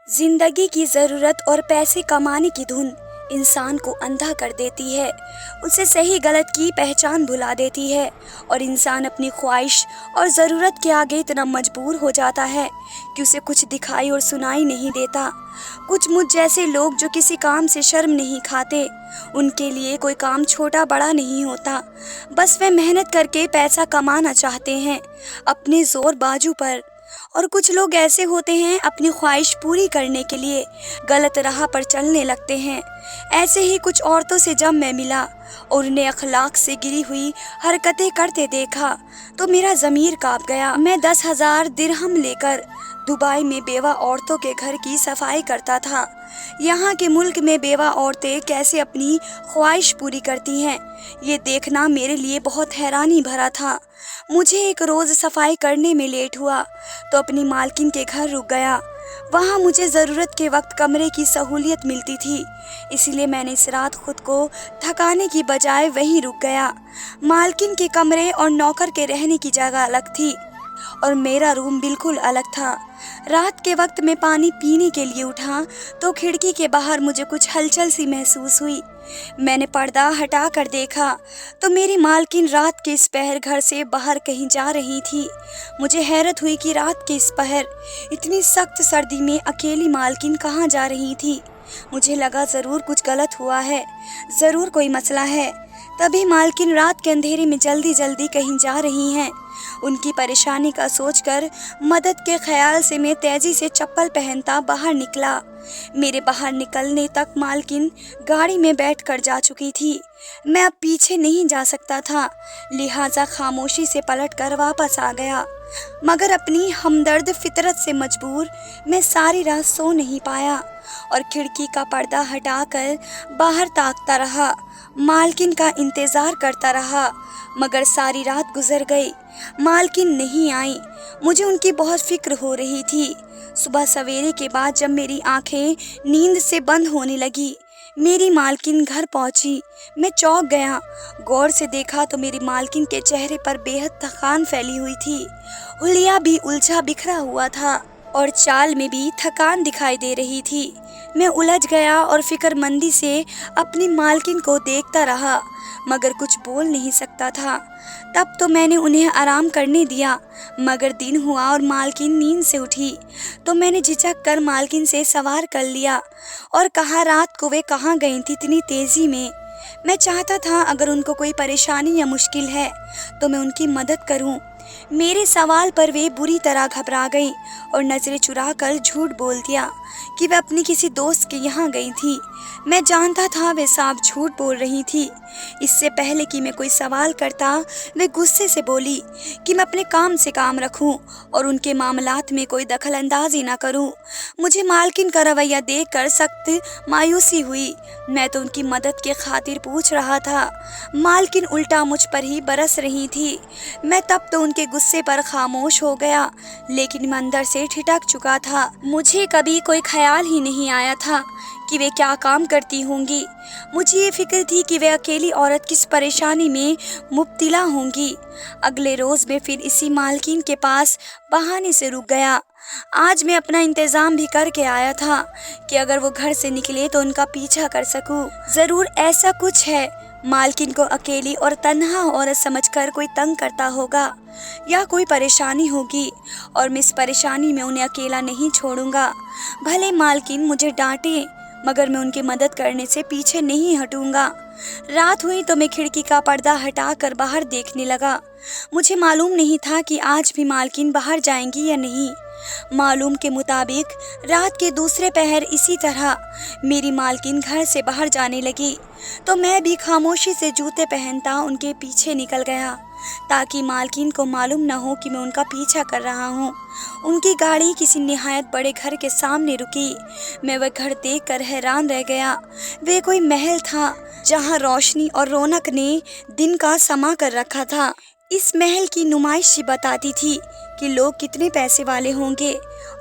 जिंदगी की ज़रूरत और पैसे कमाने की धुन इंसान को अंधा कर देती है, उसे सही गलत की पहचान भुला देती है और इंसान अपनी ख्वाहिश और ज़रूरत के आगे इतना मजबूर हो जाता है कि उसे कुछ दिखाई और सुनाई नहीं देता। कुछ मुझ जैसे लोग जो किसी काम से शर्म नहीं खाते, उनके लिए कोई काम छोटा बड़ा नहीं होता, बस वे मेहनत करके पैसा कमाना चाहते हैं अपने ज़ोर बाजू पर। और कुछ लोग ऐसे होते हैं अपनी ख्वाहिश पूरी करने के लिए गलत राह पर चलने लगते हैं। ऐसे ही कुछ औरतों से जब मैं मिला और उन्हें अखलाक से गिरी हुई हरकतें करते देखा तो मेरा ज़मीर कांप गया। मैं 10,000 दिरहम लेकर दुबई में बेवा औरतों के घर की सफाई करता था। यहाँ के मुल्क में बेवा औरतें कैसे अपनी ख्वाहिश पूरी करती हैं, ये देखना मेरे लिए बहुत हैरानी भरा था। मुझे एक रोज़ सफाई करने में लेट हुआ तो अपनी मालकिन के घर रुक गया। वहाँ मुझे ज़रूरत के वक्त कमरे की सहूलियत मिलती थी, इसलिए मैंने इस रात खुद को थकाने की बजाय वहीं रुक गया। मालकिन के कमरे और नौकर के रहने की जगह अलग थी और मेरा रूम बिल्कुल अलग था। रात के वक्त मैं पानी पीने के लिए उठा तो खिड़की के बाहर मुझे कुछ हलचल सी महसूस हुई। मैंने पर्दा हटा कर देखा तो मेरी मालकिन रात के इस पहर घर से बाहर कहीं जा रही थी। मुझे हैरत हुई कि रात के इस पहर इतनी सख्त सर्दी में अकेली मालकिन कहाँ जा रही थी। मुझे लगा ज़रूर कुछ गलत हुआ है, ज़रूर कोई मसला है। तभी मालकिन रात के अंधेरे में जल्दी जल्दी कहीं जा रही हैं। उनकी परेशानी का सोचकर मदद के ख्याल से मैं तेजी से चप्पल पहनता बाहर निकला। मेरे बाहर निकलने तक मालकिन गाड़ी में बैठकर जा चुकी थी। मैं अब पीछे नहीं जा सकता था, लिहाजा खामोशी से पलटकर वापस आ गया। मगर अपनी हमदर्द फितरत से मजबूर मैं सारी रात सो नहीं पाया और खिड़की का पर्दा हटाकर बाहर ताकता रहा, मालकिन का इंतज़ार करता रहा। मगर सारी रात गुजर गई, मालकिन नहीं आई। मुझे उनकी बहुत फिक्र हो रही थी। सुबह सवेरे के बाद जब मेरी आंखें नींद से बंद होने लगी, मेरी मालकिन घर पहुंची। मैं चौंक गया। गौर से देखा तो मेरी मालकिन के चेहरे पर बेहद थकान फैली हुई थी। हुलिया भी उलझा बिखरा हुआ था और चाल में भी थकान दिखाई दे रही थी। मैं उलझ गया और फिक्रमंदी से अपनी मालकिन को देखता रहा, मगर कुछ बोल नहीं सकता था। तब तो मैंने उन्हें आराम करने दिया, मगर दिन हुआ और मालकिन नींद से उठी तो मैंने झिझक कर मालकिन से सवाल कर लिया और कहा रात को वे कहाँ गई थी इतनी तेज़ी में। मैं चाहता था अगर उनको कोई परेशानी या मुश्किल है तो मैं उनकी मदद करूं। मेरे सवाल पर वे बुरी तरह घबरा गई और नज़रें चुरा कर झूठ बोल दिया कि वे अपनी किसी दोस्त के यहाँ गई थी। मैं जानता था वे साफ झूठ बोल रही थी। इससे पहले कि मैं कोई सवाल करता, वे गुस्से से बोली कि मैं अपने काम से काम रखूं और उनके मामलात में कोई दखल अंदाजी ना करूं। मुझे मालकिन का रवैया देखकर सख्त मायूसी हुई। मैं तो उनकी मदद के खातिर पूछ रहा था, मालकिन उल्टा मुझ पर ही बरस रही थी। मैं तब तो उनके गुस्से पर खामोश हो गया, लेकिन मैं अंदर से ठिठक चुका था। मुझे कभी कोई ख्याल ही नहीं आया था कि वे क्या काम करती होंगी। मुझे ये फिक्र थी कि वे अकेली औरत किस परेशानी में मुब्तला होंगी। अगले रोज़ मैं फिर इसी मालकिन के पास बहाने से रुक गया। आज मैं अपना इंतज़ाम भी करके आया था कि अगर वो घर से निकले तो उनका पीछा कर सकूं। ज़रूर ऐसा कुछ है, मालकिन को अकेली और तन्हा औरत समझकर कोई तंग करता होगा या कोई परेशानी होगी और मैं इस परेशानी में उन्हें अकेला नहीं छोड़ूंगा। भले मालकिन मुझे डांटे, मगर मैं उनकी मदद करने से पीछे नहीं हटूंगा। रात हुई तो मैं खिड़की का पर्दा हटाकर बाहर देखने लगा। मुझे मालूम नहीं था कि आज भी मालकिन बाहर जाएंगी या नहीं। मालूम के मुताबिक रात के दूसरे पहर इसी तरह मेरी मालकिन घर से बाहर जाने लगी तो मैं भी खामोशी से जूते पहनता उनके पीछे निकल गया ताकि मालकिन को मालूम न हो कि मैं उनका पीछा कर रहा हूँ। उनकी गाड़ी किसी निहायत बड़े घर के सामने रुकी। मैं वह घर देखकर हैरान रह गया। वे कोई महल था जहाँ रोशनी और रौनक ने दिन का समा कर रखा था। इस महल की नुमाइश ही बताती थी कि लोग कितने पैसे वाले होंगे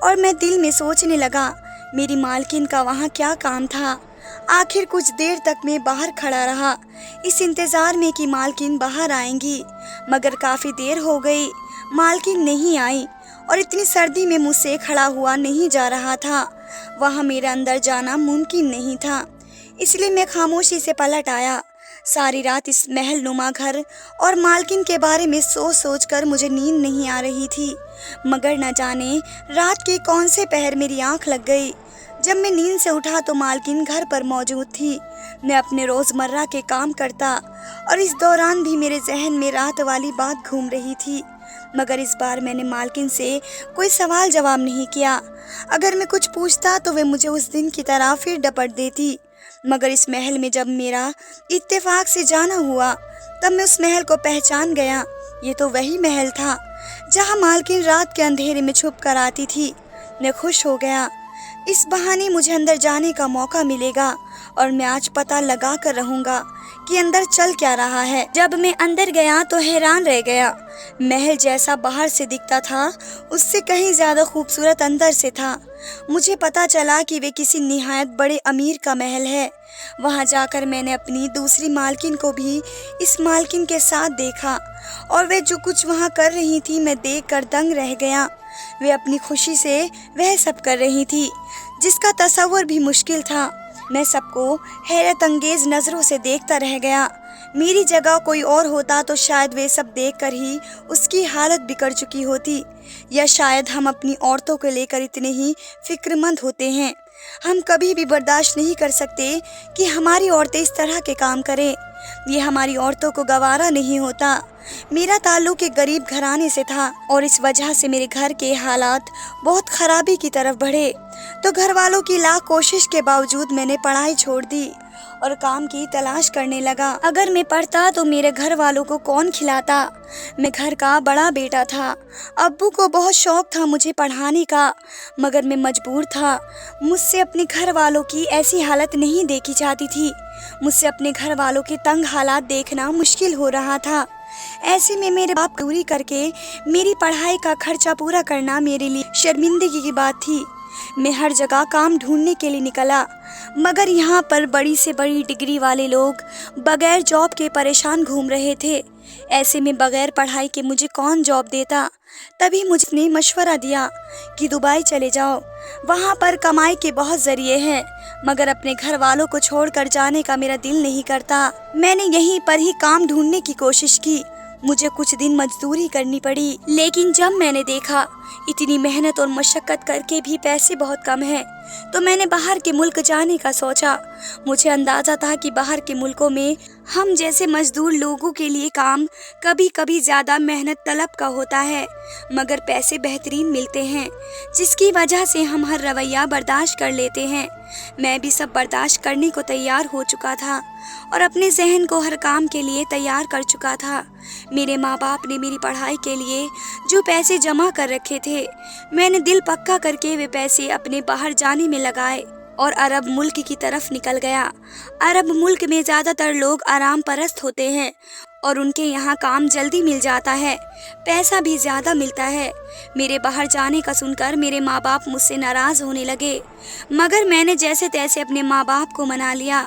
और मैं दिल में सोचने लगा मेरी मालकिन का वहाँ क्या काम था। आखिर कुछ देर तक मैं बाहर खड़ा रहा इस इंतज़ार में कि मालकिन बाहर आएंगी, मगर काफ़ी देर हो गई, मालकिन नहीं आई और इतनी सर्दी में मुझसे खड़ा हुआ नहीं जा रहा था। वहाँ मेरा अंदर जाना मुमकिन नहीं था, इसलिए मैं खामोशी से पलट आया। सारी रात इस महल नुमा घर और मालकिन के बारे में सोच सोच कर मुझे नींद नहीं आ रही थी, मगर न जाने रात के कौन से पहर मेरी आंख लग गई। जब मैं नींद से उठा तो मालकिन घर पर मौजूद थी। मैं अपने रोज़मर्रा के काम करता और इस दौरान भी मेरे जहन में रात वाली बात घूम रही थी, मगर इस बार मैंने मालकिन से कोई सवाल जवाब नहीं किया। अगर मैं कुछ पूछता तो वे मुझे उस दिन की तरह फिर डपट देती। मगर इस महल में जब मेरा इत्तेफाक से जाना हुआ तब मैं उस महल को पहचान गया। ये तो वही महल था जहाँ मालकिन रात के अंधेरे में छुप कर आती थी। मैं खुश हो गया, इस बहाने मुझे अंदर जाने का मौका मिलेगा और मैं आज पता लगा कर रहूँगा कि अंदर चल क्या रहा है। जब मैं अंदर गया तो हैरान रह गया। महल जैसा बाहर से दिखता था उससे कहीं ज़्यादा खूबसूरत अंदर से था। मुझे पता चला कि वे किसी निहायत बड़े अमीर का महल है। वहाँ जाकर मैंने अपनी दूसरी मालकिन को भी इस मालकिन के साथ देखा और वे जो कुछ वहाँ कर रही थी मैं देख कर दंग रह गया। वे अपनी खुशी से वह सब कर रही थी जिसका तसव्वुर भी मुश्किल था। मैं सबको हैरत अंगेज नज़रों से देखता रह गया। मेरी जगह कोई और होता तो शायद वे सब देखकर ही उसकी हालत बिगड़ चुकी होती, या शायद हम अपनी औरतों को लेकर इतने ही फिक्रमंद होते हैं। हम कभी भी बर्दाश्त नहीं कर सकते कि हमारी औरतें इस तरह के काम करें। ये हमारी औरतों को गवारा नहीं होता। मेरा ताल्लुक एक गरीब घराने से था और इस वजह से मेरे घर के हालात बहुत खराबी की तरफ बढ़े। तो घर वालों की लाख कोशिश के बावजूद मैंने पढ़ाई छोड़ दी और काम की तलाश करने लगा। अगर मैं पढ़ता तो मेरे घर वालों को कौन खिलाता। मैं घर का बड़ा बेटा था। अब्बू को बहुत शौक था मुझे पढ़ाने का, मगर मैं मजबूर था। मुझसे अपने घर वालों की ऐसी हालत नहीं देखी जाती थी। मुझसे अपने घर वालों के तंग हालात देखना मुश्किल हो रहा था। ऐसे में मेरे बाप दूरी करके मेरी पढ़ाई का खर्चा पूरा करना मेरे लिए शर्मिंदगी की बात थी। मैं हर जगह काम ढूंढने के लिए निकला, मगर यहाँ पर बड़ी से बड़ी डिग्री वाले लोग बगैर जॉब के परेशान घूम रहे थे। ऐसे में बगैर पढ़ाई के मुझे कौन जॉब देता। तभी मुझने मशवरा दिया कि दुबई चले जाओ, वहाँ पर कमाई के बहुत ज़रिए हैं, मगर अपने घर वालों को छोड़कर जाने का मेरा दिल नहीं करता। मैंने यहीं पर ही काम ढूंढने की कोशिश की। मुझे कुछ दिन मजदूरी करनी पड़ी, लेकिन जब मैंने देखा इतनी मेहनत और मशक्क़त करके भी पैसे बहुत कम हैं, तो मैंने बाहर के मुल्क जाने का सोचा। मुझे अंदाज़ा था कि बाहर के मुल्कों में हम जैसे मजदूर लोगों के लिए काम कभी कभी ज़्यादा मेहनत तलब का होता है, मगर पैसे बेहतरीन मिलते हैं, जिसकी वजह से हम हर रवैया बर्दाश्त कर लेते हैं। मैं भी सब बर्दाश्त करने को तैयार हो चुका था और अपने जहन को हर काम के लिए तैयार कर चुका था। मेरे माँ बाप ने मेरी पढ़ाई के लिए जो पैसे जमा कर रखे थे, मैंने दिल पक्का करके वे पैसे अपने बाहर जाने में लगाए और अरब मुल्क की तरफ निकल गया। अरब मुल्क में ज़्यादातर लोग आराम परस्त होते हैं और उनके यहाँ काम जल्दी मिल जाता है, पैसा भी ज़्यादा मिलता है। मेरे बाहर जाने का सुनकर मेरे माँ बाप मुझसे नाराज़ होने लगे, मगर मैंने जैसे तैसे अपने माँ बाप को मना लिया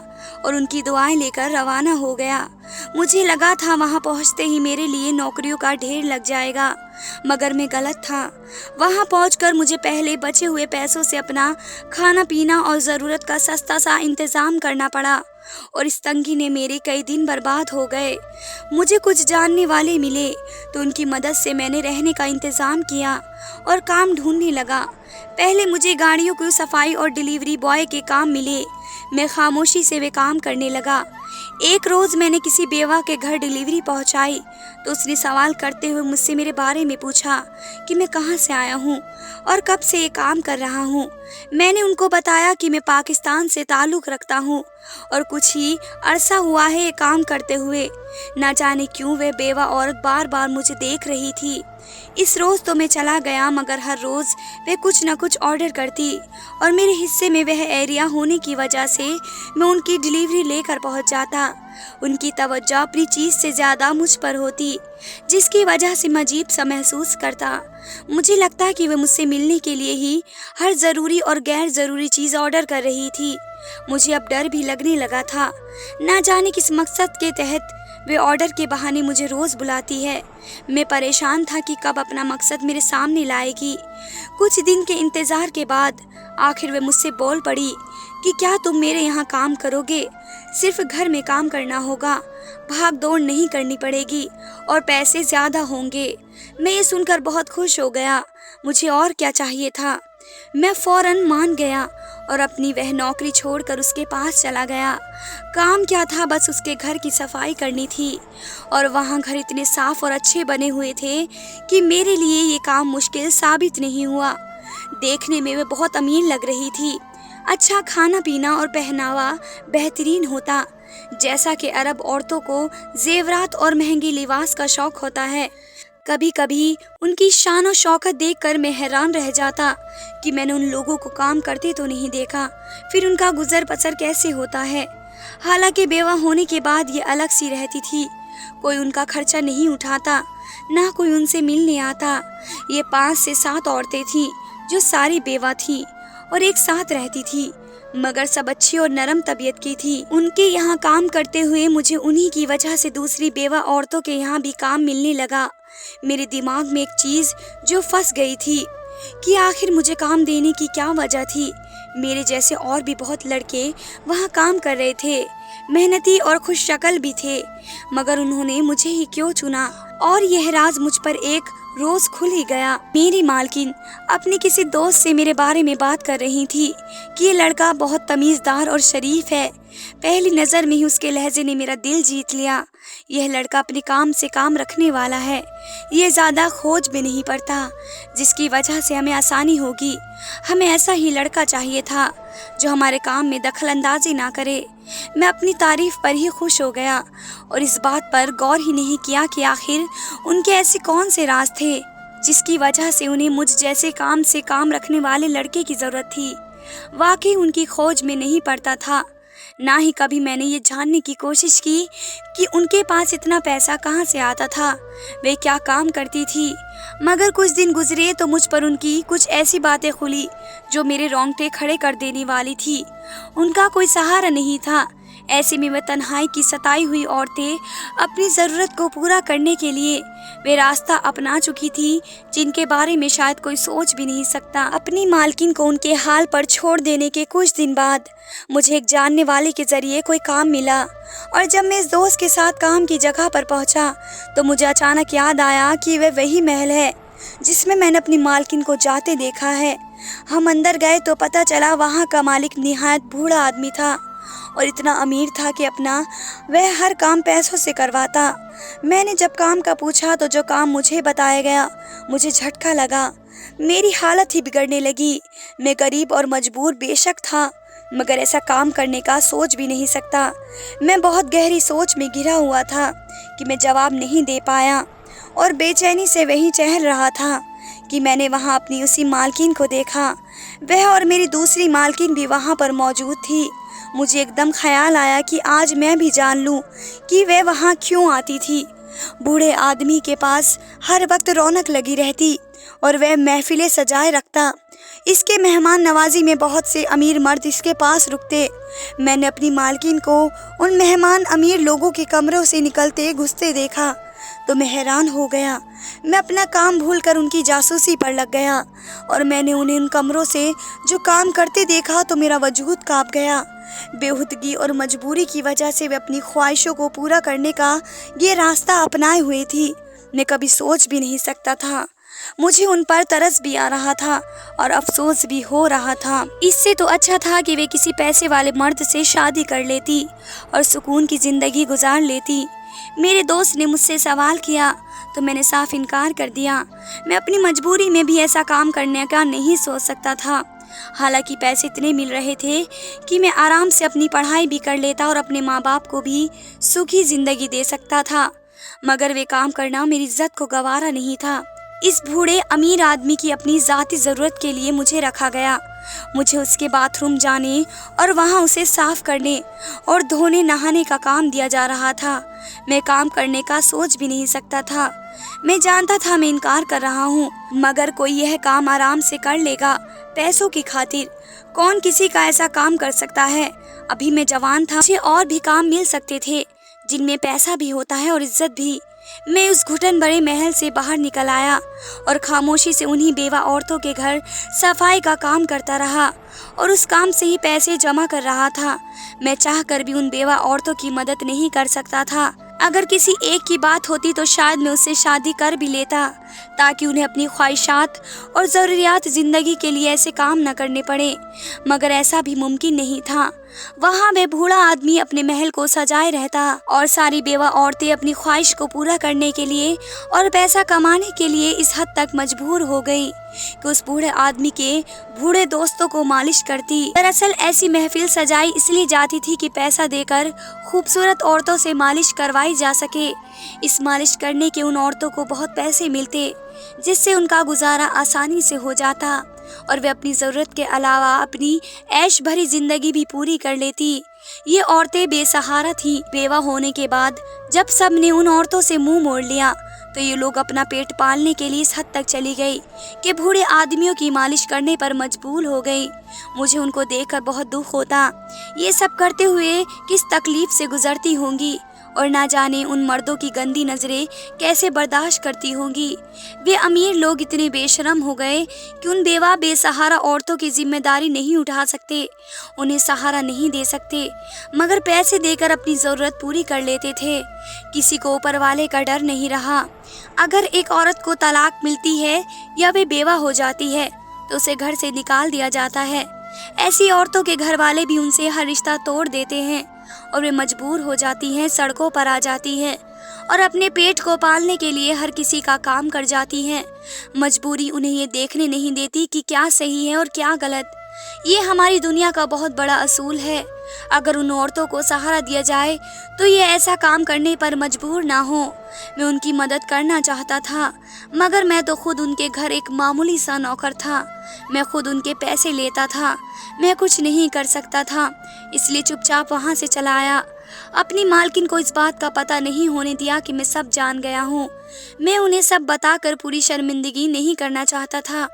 और उनकी दुआएं लेकर रवाना हो गया। मुझे लगा था वहाँ पहुँचते ही मेरे लिए नौकरियों का ढेर लग जाएगा, मगर मैं गलत था। वहाँ पहुँचकर मुझे पहले बचे हुए पैसों से अपना खाना पीना और ज़रूरत का सस्ता सा इंतज़ाम करना पड़ा और इस तंगी ने मेरे कई दिन बर्बाद हो गए। मुझे कुछ जानने वाले मिले तो उनकी मदद से मैंने रहने का इंतज़ाम किया और काम ढूंढने लगा। पहले मुझे गाड़ियों की सफाई और डिलीवरी बॉय के काम मिले। मैं खामोशी से वे काम करने लगा। एक रोज़ मैंने किसी बेवा के घर डिलीवरी पहुंचाई तो उसने सवाल करते हुए मुझसे मेरे बारे में पूछा कि मैं कहां से आया हूं और कब से ये काम कर रहा हूं। मैंने उनको बताया कि मैं पाकिस्तान से ताल्लुक़ रखता हूं और कुछ ही अरसा हुआ है ये काम करते हुए। ना जाने क्यों वह बेवा औरत बार बार मुझे देख रही थी। इस रोज़ तो मैं चला गया, मगर हर रोज़ वे कुछ न कुछ ऑर्डर करती और मेरे हिस्से में वह एरिया होने की वजह से मैं उनकी डिलीवरी लेकर पहुंच जाता। उनकी तवज्जो अपनी चीज़ से ज़्यादा मुझ पर होती, जिसकी वजह से मैं अजीब सा महसूस करता। मुझे लगता कि वह मुझसे मिलने के लिए ही हर ज़रूरी और गैर ज़रूरी चीज़ ऑर्डर कर रही थी। मुझे अब डर भी लगने लगा था। ना जाने किस मकसद के तहत وہ آرڈر کے بہانے مجھے روز بلاتی ہے۔ میں پریشان تھا کہ کب اپنا مقصد میرے سامنے لائے گی۔ کچھ دن کے انتظار کے بعد آخر وہ مجھ سے بول پڑی کہ کیا تم میرے یہاں کام کرو گے؟ صرف گھر میں کام کرنا ہوگا، بھاگ دوڑ نہیں کرنی پڑے گی اور پیسے زیادہ ہوں گے۔ میں یہ سن کر بہت خوش ہو گیا۔ مجھے اور کیا چاہیے تھا؟ میں فوراً مان گیا اور اپنی وہ نوکری چھوڑ کر اس کے پاس چلا گیا۔ کام کیا تھا، بس اس کے گھر کی صفائی کرنی تھی، اور وہاں گھر اتنے صاف اور اچھے بنے ہوئے تھے کہ میرے لیے یہ کام مشکل ثابت نہیں ہوا۔ دیکھنے میں وہ بہت امیر لگ رہی تھی۔ اچھا کھانا پینا اور پہناوا بہترین ہوتا، جیسا کہ عرب عورتوں کو زیورات اور مہنگی لباس کا شوق ہوتا ہے۔ کبھی کبھی ان کی شان و شوکت دیکھ کر میں حیران رہ جاتا کہ میں نے ان لوگوں کو کام کرتے تو نہیں دیکھا، پھر ان کا گزر بسر کیسے ہوتا ہے۔ حالانکہ بیوہ ہونے کے بعد یہ الگ سی رہتی تھی، کوئی ان کا خرچہ نہیں اٹھاتا، نہ کوئی ان سے ملنے آتا۔ یہ 5 سے 7 عورتیں تھیں جو ساری بیوہ تھیں اور ایک ساتھ رہتی تھی، مگر سب اچھی اور نرم طبیعت کی تھی۔ ان کے یہاں کام کرتے ہوئے مجھے انہی کی وجہ سے دوسری بیوہ عورتوں کے یہاں بھی کام ملنے لگا۔ میرے دماغ میں ایک چیز جو پھنس گئی تھی کہ آخر مجھے کام دینے کی کیا وجہ تھی۔ میرے جیسے اور بھی بہت لڑکے وہاں کام کر رہے تھے، محنتی اور خوش شکل بھی تھے، مگر انہوں نے مجھے ہی کیوں چنا؟ اور یہ راز مجھ پر ایک روز کھل ہی گیا۔ میری مالکن اپنے کسی دوست سے میرے بارے میں بات کر رہی تھی کہ یہ لڑکا بہت تمیزدار اور شریف ہے۔ پہلی نظر میں ہی اس کے لہجے نے میرا دل جیت لیا۔ یہ لڑکا اپنے کام سے کام رکھنے والا ہے، یہ زیادہ کھوج میں نہیں پڑتا، جس کی وجہ سے ہمیں آسانی ہوگی۔ ہمیں ایسا ہی لڑکا چاہیے تھا جو ہمارے کام میں دخل اندازی نہ کرے۔ میں اپنی تعریف پر ہی خوش ہو گیا اور اس بات پر غور ہی نہیں کیا کہ آخر ان کے ایسے کون سے راز تھے جس کی وجہ سے انہیں مجھ جیسے کام سے کام رکھنے والے لڑکے کی ضرورت تھی۔ واقعی ان کی کھوج میں نہیں پڑتا تھا، نہ ہی کبھی میں نے یہ جاننے کی کوشش کی کہ ان کے پاس اتنا پیسہ کہاں سے آتا تھا، وہ کیا کام کرتی تھی۔ مگر کچھ دن گزرے تو مجھ پر ان کی کچھ ایسی باتیں کھلی جو میرے رونگٹے کھڑے کر دینے والی تھی۔ ان کا کوئی سہارا نہیں تھا، ایسے میں وہ تنہائی کی ستائی ہوئی عورتیں اپنی ضرورت کو پورا کرنے کے لیے وہ راستہ اپنا چکی تھی جن کے بارے میں شاید کوئی سوچ بھی نہیں سکتا۔ اپنی مالکن کو ان کے حال پر چھوڑ دینے کے کچھ دن بعد مجھے ایک جاننے والے کے ذریعے کوئی کام ملا، اور جب میں اس دوست کے ساتھ کام کی جگہ پر پہنچا تو مجھے اچانک یاد آیا کہ وہ وہی محل ہے جس میں نے اپنی مالکن کو جاتے دیکھا ہے۔ ہم اندر گئے تو پتہ چلا وہاں کا مالک نہایت بوڑھا آدمی تھا اور اتنا امیر تھا کہ اپنا وہ ہر کام پیسوں سے کرواتا۔ میں نے جب کام کا پوچھا تو جو کام مجھے بتایا گیا مجھے جھٹکا لگا، میری حالت ہی بگڑنے لگی۔ میں غریب اور مجبور بے شک تھا، مگر ایسا کام کرنے کا سوچ بھی نہیں سکتا۔ میں بہت گہری سوچ میں گھرا ہوا تھا کہ میں جواب نہیں دے پایا اور بے چینی سے وہیں ٹہل رہا تھا کہ میں نے وہاں اپنی اسی مالکن کو دیکھا۔ وہ اور میری دوسری مالکن بھی وہاں پر موجود تھی۔ مجھے ایک دم خیال آیا کہ آج میں بھی جان لوں کہ وہ وہاں کیوں آتی تھی۔ بوڑھے آدمی کے پاس ہر وقت رونق لگی رہتی اور وہ محفلیں سجائے رکھتا۔ اس کے مہمان نوازی میں بہت سے امیر مرد اس کے پاس رکتے۔ میں نے اپنی مالکن کو ان مہمان امیر لوگوں کے کمروں سے نکلتے گھستے دیکھا تو میں حیران ہو گیا۔ میں اپنا کام بھول کر ان کی جاسوسی پر لگ گیا اور میں نے انہیں ان کمروں سے جو کام کرتے دیکھا تو میرا وجود کانپ گیا۔ بےہودگی اور مجبوری کی وجہ سے وہ اپنی خواہشوں کو پورا کرنے کا یہ راستہ اپنائے ہوئے تھی۔ میں کبھی سوچ بھی نہیں سکتا تھا۔ مجھے ان پر ترس بھی آ رہا تھا اور افسوس بھی ہو رہا تھا۔ اس سے تو اچھا تھا کہ وہ کسی پیسے والے مرد سے شادی کر لیتی اور سکون کی زندگی گزار لیتی۔ میرے دوست نے مجھ سے سوال کیا تو میں نے صاف انکار کر دیا۔ میں اپنی مجبوری میں بھی ایسا کام کرنے کا نہیں سوچ سکتا تھا، حالانکہ پیسے اتنے مل رہے تھے کہ میں آرام سے اپنی پڑھائی بھی کر لیتا اور اپنے ماں باپ کو بھی سکھی زندگی دے سکتا تھا، مگر وہ کام کرنا میری عزت کو گوارا نہیں تھا۔ اس بوڑھے امیر آدمی کی اپنی ذاتی ضرورت کے لیے مجھے رکھا گیا۔ مجھے اس کے باتھ روم جانے اور وہاں اسے صاف کرنے اور دھونے نہانے کا کام دیا جا رہا تھا۔ میں کام کرنے کا سوچ بھی نہیں سکتا تھا۔ میں جانتا تھا میں انکار کر رہا ہوں، مگر کوئی یہ کام آرام سے کر لے گا پیسوں کی خاطر۔ کون کسی کا ایسا کام کر سکتا ہے؟ ابھی میں جوان تھا، مجھے اور بھی کام مل سکتے تھے जिनमें पैसा भी होता है और इज्जत भी। मैं उस घुटन भरे महल से बाहर निकल आया और खामोशी से उन्हीं बेवा औरतों के घर सफाई का काम करता रहा और उस काम से ही पैसे जमा कर रहा था। मैं चाहकर भी उन बेवा औरतों की मदद नहीं कर सकता था। अगर किसी एक की बात होती तो शायद मैं उससे शादी कर भी लेता, ताकि उन्हें अपनी ख्वाहिशात और ज़रूरियात ज़िंदगी के लिए ऐसे काम न करने पड़े। मगर ऐसा भी मुमकिन नहीं था। वहाँ वह बूढ़ा आदमी अपने महल को सजाए रहता और सारी बेवा औरतें अपनी ख्वाहिश को पूरा करने के लिए और पैसा कमाने के लिए इस हद तक मजबूर हो गई कि उस बूढ़े आदमी के बूढ़े दोस्तों को मालिश करती। दरअसल ऐसी महफिल सजाई इसलिए जाती थी कि पैसा देकर खूबसूरत औरतों से मालिश करवाई जा सके। इस मालिश करने के उन औरतों को बहुत पैसे मिलते, जिससे उनका गुजारा आसानी से हो जाता और वे अपनी ज़रूरत के अलावा अपनी ऐश भरी जिंदगी भी पूरी कर लेती। ये औरतें बेसहारा थीं। बेवा होने के बाद जब सब ने उन औरतों से मुंह मोड़ लिया तो ये लोग अपना पेट पालने के लिए इस हद तक चली गई कि बूढ़े आदमियों की मालिश करने पर मजबूर हो गई। मुझे उनको देखकर बहुत दुख होता। ये सब करते हुए किस तकलीफ से गुजरती होंगी और ना जाने उन मर्दों की गंदी नज़रें कैसे बर्दाश्त करती होंगी। वे अमीर लोग इतने बेशरम हो गए कि उन बेवा बेसहारा औरतों की जिम्मेदारी नहीं उठा सकते, उन्हें सहारा नहीं दे सकते, मगर पैसे देकर अपनी ज़रूरत पूरी कर लेते थे। किसी को ऊपर वाले का डर नहीं रहा। अगर एक औरत को तलाक मिलती है या वे बेवा हो जाती है तो उसे घर से निकाल दिया जाता है। ऐसी औरतों के घर वाले भी उनसे हर रिश्ता तोड़ देते हैं और वे मजबूर हो जाती हैं, सड़कों पर आ जाती हैं और अपने पेट को पालने के लिए हर किसी का काम कर जाती हैं। मजबूरी उन्हें ये देखने नहीं देती कि क्या सही है और क्या गलत। ये हमारी दुनिया का बहुत बड़ा असूल है। अगर उन औरतों को सहारा दिया जाए तो ये ऐसा काम करने पर मजबूर ना हो। मैं उनकी मदद करना चाहता था, मगर मैं तो खुद उनके घर एक मामूली सा नौकर था। मैं खुद उनके पैसे लेता था। मैं कुछ नहीं कर सकता था, इसलिए चुपचाप वहाँ से चला आया। अपनी मालकिन को इस बात का पता नहीं होने दिया कि मैं सब जान गया हूँ। मैं उन्हें सब बताकर पूरी शर्मिंदगी नहीं करना चाहता था,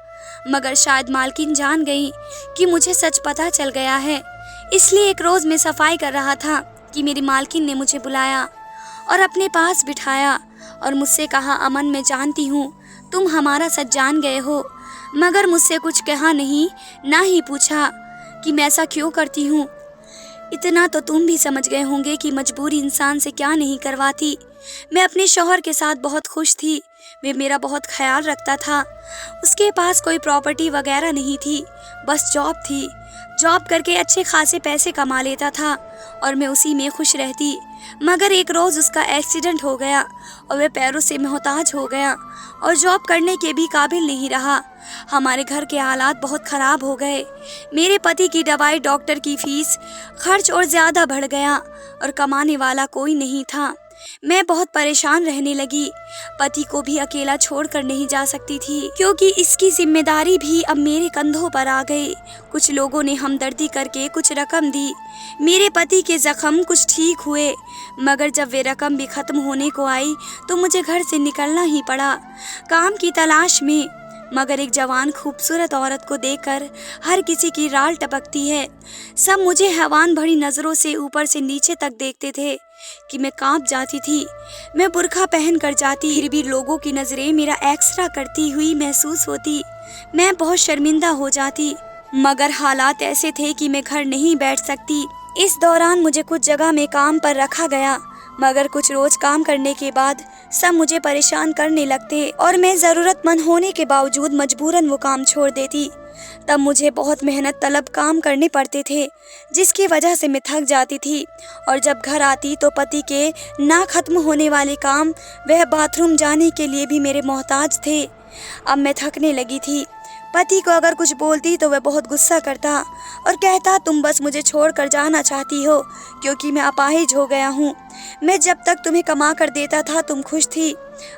मगर शायद मालकिन जान गई कि मुझे सच पता चल गया है। इसलिए एक रोज़ मैं सफाई कर रहा था कि मेरी मालकिन ने मुझे बुलाया और अपने पास बिठाया और मुझसे कहा, अमन, मैं जानती हूँ तुम हमारा सच जान गए हो, मगर मुझसे कुछ कहा नहीं, ना ही पूछा कि मैं ऐसा क्यों करती हूँ। इतना तो तुम भी समझ गए होंगे कि मजबूरी इंसान से क्या नहीं करवाती। मैं अपने शौहर के साथ बहुत खुश थी। वे मेरा बहुत ख्याल रखता था। उसके पास कोई प्रॉपर्टी वगैरह नहीं थी, बस जॉब थी। जॉब करके अच्छे खासे पैसे कमा लेता था और मैं उसी में खुश रहती। मगर एक रोज़ उसका एक्सीडेंट हो गया और वह पैरों से मोहताज हो गया और जॉब करने के भी काबिल नहीं रहा। हमारे घर के हालात बहुत ख़राब हो गए। मेरे पति की दवाई, डॉक्टर की फीस, खर्च और ज़्यादा बढ़ गया और कमाने वाला कोई नहीं था। मैं बहुत परेशान रहने लगी। पति को भी अकेला छोड़कर नहीं जा सकती थी, क्योंकि इसकी जिम्मेदारी भी अब मेरे कंधों पर आ गई। कुछ लोगों ने हमदर्दी करके कुछ रकम दी। मेरे पति के जख्म कुछ ठीक हुए, मगर जब वे रकम भी ख़त्म होने को आई तो मुझे घर से निकलना ही पड़ा काम की तलाश में। मगर एक जवान खूबसूरत औरत को देखकर हर किसी की राल टपकती है। सब मुझे हैवान भरी नज़रों से ऊपर से नीचे तक देखते थे कि मैं कांप जाती थी। मैं बुर्का पहन कर जाती, फिर भी लोगों की नज़रें मेरा एक्सरा करती हुई महसूस होती। मैं बहुत शर्मिंदा हो जाती, मगर हालात ऐसे थे कि मैं घर नहीं बैठ सकती। इस दौरान मुझे कुछ जगह में काम पर रखा गया, मगर कुछ रोज़ काम करने के बाद सब मुझे परेशान करने लगते और मैं ज़रूरतमंद होने के बावजूद मजबूरन वो काम छोड़ देती। तब मुझे बहुत मेहनत तलब काम करने पड़ते थे, जिसकी वजह से मैं थक जाती थी और जब घर आती तो पति के ना ख़त्म होने वाले काम, वह बाथरूम जाने के लिए भी मेरे मोहताज थे। अब मैं थकने लगी थी। पति को अगर कुछ बोलती तो वह बहुत गुस्सा करता और कहता, तुम बस मुझे छोड़कर जाना चाहती हो क्योंकि मैं अपाहिज हो गया हूँ। मैं जब तक तुम्हें कमा कर देता था तुम खुश थी,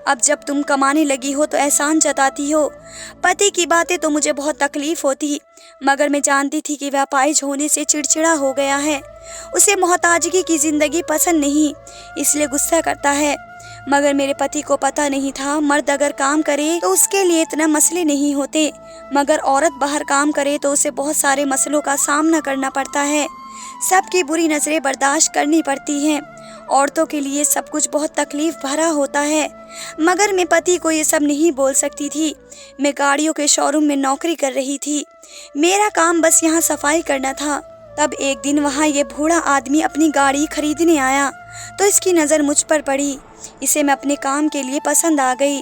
अब जब तुम कमाने लगी हो तो एहसान जताती हो। पति की बातें तो मुझे बहुत तकलीफ़ होती, मगर मैं जानती थी कि वह अपाहिज होने से चिड़चिड़ा हो गया है। उसे मोहताजगी की ज़िंदगी पसंद नहीं, इसलिए गुस्सा करता है। मगर मेरे पति को पता नहीं था, मर्द अगर काम करे तो उसके लिए इतना मसले नहीं होते, मगर औरत बाहर काम करे तो उसे बहुत सारे मसलों का सामना करना पड़ता है। सबकी बुरी नज़रें बर्दाश्त करनी पड़ती हैं औरतों के लिए सब कुछ बहुत तकलीफ भरा होता है, मगर मैं पति को ये सब नहीं बोल सकती थी। मैं गाड़ियों के शोरूम में नौकरी कर रही थी। मेरा काम बस यहाँ सफाई करना था। तब एक दिन वहाँ ये बूढ़ा आदमी अपनी गाड़ी खरीदने आया तो इसकी नज़र मुझ पर पड़ी। इसे मैं अपने काम के लिए पसंद आ गई।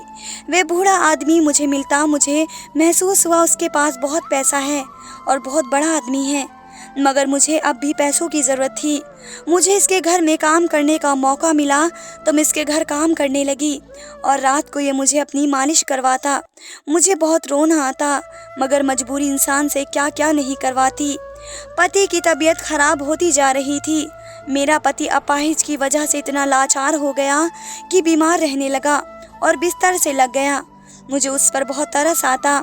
वह बूढ़ा आदमी मुझे मिलता मुझे महसूस हुआ उसके पास बहुत पैसा है और बहुत बड़ा आदमी है, मगर मुझे अब भी पैसों की ज़रूरत थी। मुझे इसके घर में काम करने का मौका मिला तो मैं इसके घर काम करने लगी और रात को ये मुझे अपनी मालिश करवाता। मुझे बहुत रोना आता, मगर मजबूरी इंसान से क्या क्या नहीं करवाती। पति की तबीयत खराब होती जा रही थी। मेरा पति अपाहिज की वजह से इतना लाचार हो गया कि बीमार रहने लगा और बिस्तर से लग गया। मुझे उस पर बहुत तरस आता।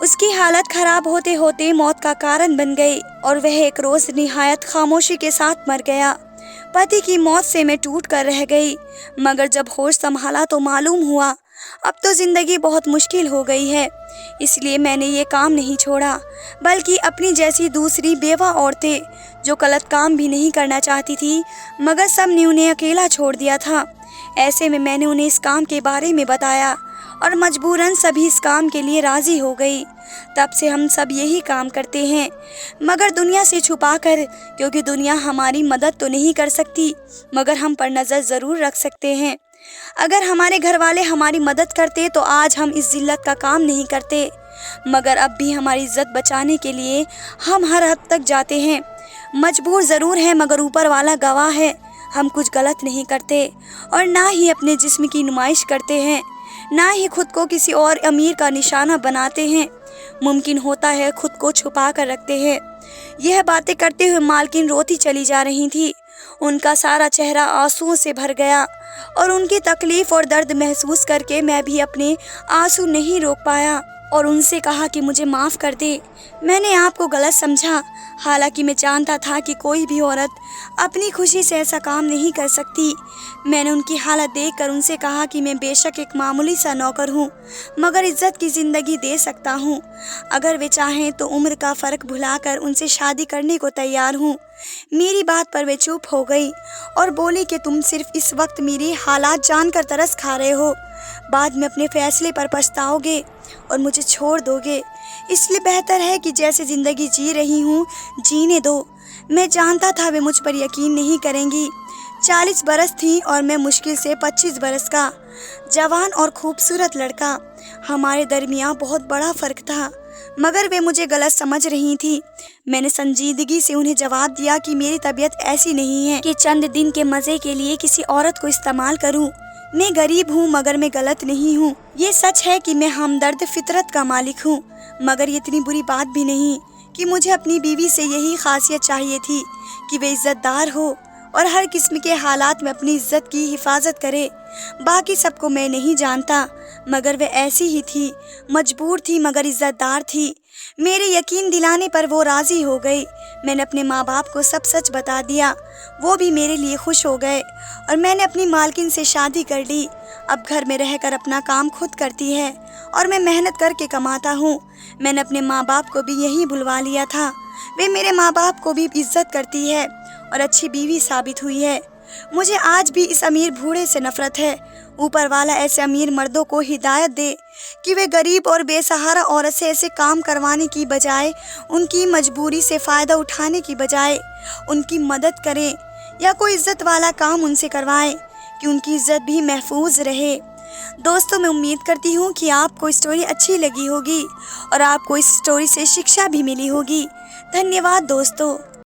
उसकी हालत खराब होते होते मौत का कारण बन गई और वह एक रोज़ निहायत खामोशी के साथ मर गया। पति की मौत से मैं टूट कर रह गई, मगर जब होश संभाला तो मालूम हुआ अब तो ज़िंदगी बहुत मुश्किल हो गई है। इसलिए मैंने ये काम नहीं छोड़ा, बल्कि अपनी जैसी दूसरी बेवा औरतें जो गलत काम भी नहीं करना चाहती थी, मगर सब ने उन्हें अकेला छोड़ दिया था। ऐसे में मैंने उन्हें इस काम के बारे में बताया और मजबूरन सभी इस काम के लिए राज़ी हो गई। तब से हम सब यही काम करते हैं, मगर दुनिया से छुपा कर, क्योंकि दुनिया हमारी मदद तो नहीं कर सकती, मगर हम पर नज़र ज़रूर रख सकते हैं। अगर हमारे घर वाले हमारी मदद करते तो आज हम इस जिल्लत का काम नहीं करते, मगर अब भी हमारी इज्जत बचाने के लिए हम हर हद तक जाते हैं। मजबूर ज़रूर है, मगर ऊपर वाला गवाह है, हम कुछ गलत नहीं करते और ना ही अपने जिस्म की नुमाइश करते हैं, ना ही खुद को किसी और अमीर का निशाना बनाते हैं। मुमकिन होता है खुद को छुपा कर रखते हैं। यह बातें करते हुए मालकिन रोती चली जा रही थी। उनका सारा चेहरा आंसुओं से भर गया और उनकी तकलीफ और दर्द महसूस करके मैं भी अपने आंसू नहीं रोक पाया और उनसे कहा कि मुझे माफ़ कर दे, मैंने आपको गलत समझा। हालांकि मैं जानता था कि कोई भी औरत अपनी खुशी से ऐसा काम नहीं कर सकती। मैंने उनकी हालत देखकर उनसे कहा कि मैं बेशक एक मामूली सा नौकर हूँ, मगर इज्जत की ज़िंदगी दे सकता हूँ। अगर वे चाहें तो उम्र का फ़र्क भुलाकर उनसे शादी करने को तैयार हूँ। मेरी बात पर वे चुप हो गई और बोली कि तुम सिर्फ इस वक्त मेरी हालात जानकर तरस खा रहे हो, बाद में अपने फैसले पर पछताओगे और मुझे छोड़ दोगे। इसलिए बेहतर है कि जैसे ज़िंदगी जी रही हूँ जीने दो। मैं जानता था वे मुझ पर यकीन नहीं करेंगी। 40 बरस थी और मैं मुश्किल से 25 बरस का जवान और खूबसूरत लड़का। हमारे दरमियाँ बहुत बड़ा फ़र्क था, मगर वे मुझे गलत समझ रही थी। मैंने संजीदगी से उन्हें जवाब दिया कि मेरी तबीयत ऐसी नहीं है कि चंद दिन के मज़े के लिए किसी औरत को इस्तेमाल करूं। मैं गरीब हूँ, मगर मैं गलत नहीं हूँ। ये सच है कि मैं हमदर्द फितरत का मालिक हूँ, मगर ये इतनी बुरी बात भी नहीं कि मुझे अपनी बीवी से यही खासियत चाहिए थी कि वे इज़्ज़तदार हो और हर किस्म के हालात में अपनी इज़्ज़त की हिफाजत करे। बाकी सबको मैं नहीं जानता, मगर वे ऐसी ही थी, मजबूर थी मगर इज़्ज़तदार थी। मेरे यकीन दिलाने पर वो राज़ी हो गई। मैंने अपने माँ बाप को सब सच बता दिया, वो भी मेरे लिए खुश हो गए और मैंने अपनी मालकिन से शादी कर ली। अब घर में रहकर अपना काम खुद करती है और मैं मेहनत करके कमाता हूँ। मैंने अपने माँ बाप को भी यही भुलवा लिया था। वे मेरे माँ बाप को भी इज्जत करती है और अच्छी बीवी साबित हुई है। मुझे आज भी इस अमीर बूढ़े से नफरत है। ऊपर वाला ऐसे अमीर मर्दों को हिदायत दे कि वे गरीब और बेसहारा औरत से ऐसे काम करवाने की बजाय, उनकी मजबूरी से फ़ायदा उठाने की बजाय उनकी मदद करें या कोई इज़्ज़त वाला काम उनसे करवाएं कि उनकी इज़्ज़त भी महफूज रहे। दोस्तों, मैं उम्मीद करती हूँ कि आपको स्टोरी अच्छी लगी होगी और आपको इस स्टोरी से शिक्षा भी मिली होगी। धन्यवाद दोस्तों।